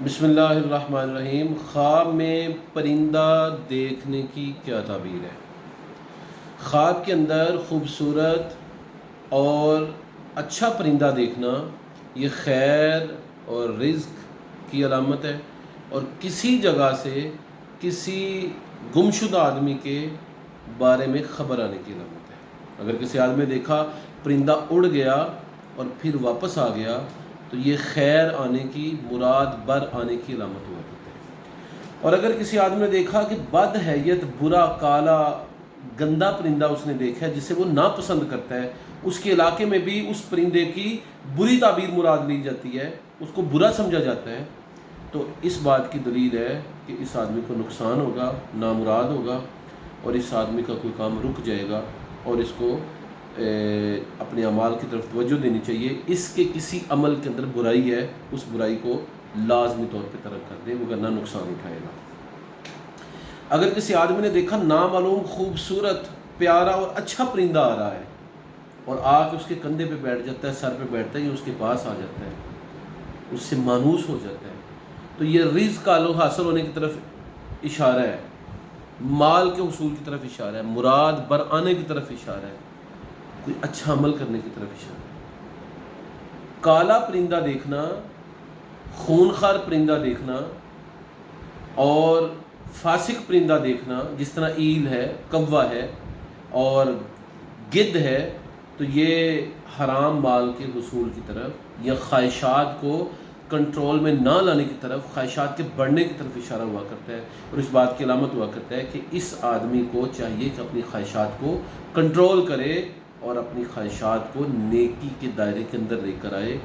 بسم اللہ الرحمن الرحیم۔ خواب میں پرندہ دیکھنے کی کیا تعبیر ہے؟ خواب کے اندر خوبصورت اور اچھا پرندہ دیکھنا یہ خیر اور رزق کی علامت ہے، اور کسی جگہ سے کسی گمشدہ آدمی کے بارے میں خبر آنے کی علامت ہے۔ اگر کسی آدمی نے دیکھا پرندہ اڑ گیا اور پھر واپس آ گیا تو یہ خیر آنے کی، مراد بر آنے کی علامت ہوا کرتی ہے۔ اور اگر کسی آدمی نے دیکھا کہ بد حیت، برا، کالا، گندا پرندہ اس نے دیکھا ہے جسے وہ ناپسند کرتا ہے، اس کے علاقے میں بھی اس پرندے کی بری تعبیر مراد لی جاتی ہے، اس کو برا سمجھا جاتا ہے، تو اس بات کی دلیل ہے کہ اس آدمی کو نقصان ہوگا، نامراد ہوگا، اور اس آدمی کا کوئی کام رک جائے گا، اور اس کو اپنے اعمال کی طرف توجہ دینی چاہیے۔ اس کے کسی عمل کے اندر برائی ہے، اس برائی کو لازمی طور پہ ترک کر دے، وگرنہ نقصان اٹھائے گا۔ اگر کسی آدمی نے دیکھا نامعلوم خوبصورت، پیارا اور اچھا پرندہ آ رہا ہے اور آ کے اس کے کندھے پہ بیٹھ جاتا ہے، سر پہ بیٹھتا ہے، یا اس کے پاس آ جاتا ہے، اس سے مانوس ہو جاتا ہے، تو یہ رزق حاصل ہونے کی طرف اشارہ ہے، مال کے حصول کی طرف اشارہ ہے، مراد بر آنے کی طرف اشارہ ہے، کوئی اچھا عمل کرنے کی طرف اشارہ ہے۔ کالا پرندہ دیکھنا، خونخوار پرندہ دیکھنا اور فاسق پرندہ دیکھنا، جس طرح ایل ہے، کوا ہے اور گدھ ہے، تو یہ حرام مال کے حصول کی طرف یا خواہشات کو کنٹرول میں نہ لانے کی طرف، خواہشات کے بڑھنے کی طرف اشارہ ہوا کرتا ہے، اور اس بات کی علامت ہوا کرتا ہے کہ اس آدمی کو چاہیے کہ اپنی خواہشات کو کنٹرول کرے اور اپنی خواہشات کو نیکی کے دائرے کے اندر لے کر آئے،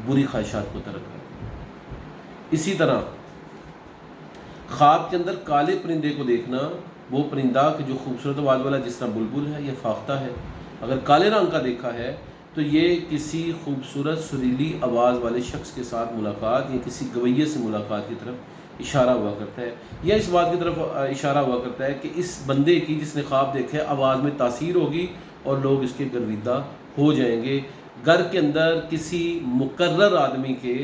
بری خواہشات کو ترک کرے۔ اسی طرح خواب کے اندر کالے پرندے کو دیکھنا، وہ پرندہ کہ جو خوبصورت آواز والا، جس طرح بلبل ہے یا فاختہ ہے، اگر کالے رنگ کا دیکھا ہے تو یہ کسی خوبصورت سریلی آواز والے شخص کے ساتھ ملاقات یا کسی گویے سے ملاقات کی طرف اشارہ ہوا کرتا ہے، یا اس بات کی طرف اشارہ ہوا کرتا ہے کہ اس بندے کی جس نے خواب دیکھا ہے آواز میں تاثیر ہوگی اور لوگ اس کے گرویدہ ہو جائیں گے۔ گھر کے اندر کسی مقرر آدمی کے،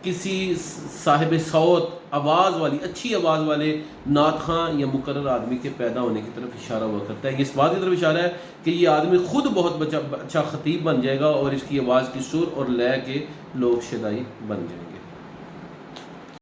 کسی صاحب صوت، آواز والی، اچھی آواز والے نعت خواں یا مقرر آدمی کے پیدا ہونے کی طرف اشارہ ہوا کرتا ہے۔ یہ اس بات کی طرف اشارہ ہے کہ یہ آدمی خود بہت اچھا خطیب بن جائے گا، اور اس کی آواز کی سر اور لے کے لوگ شیدائی بن جائیں گے۔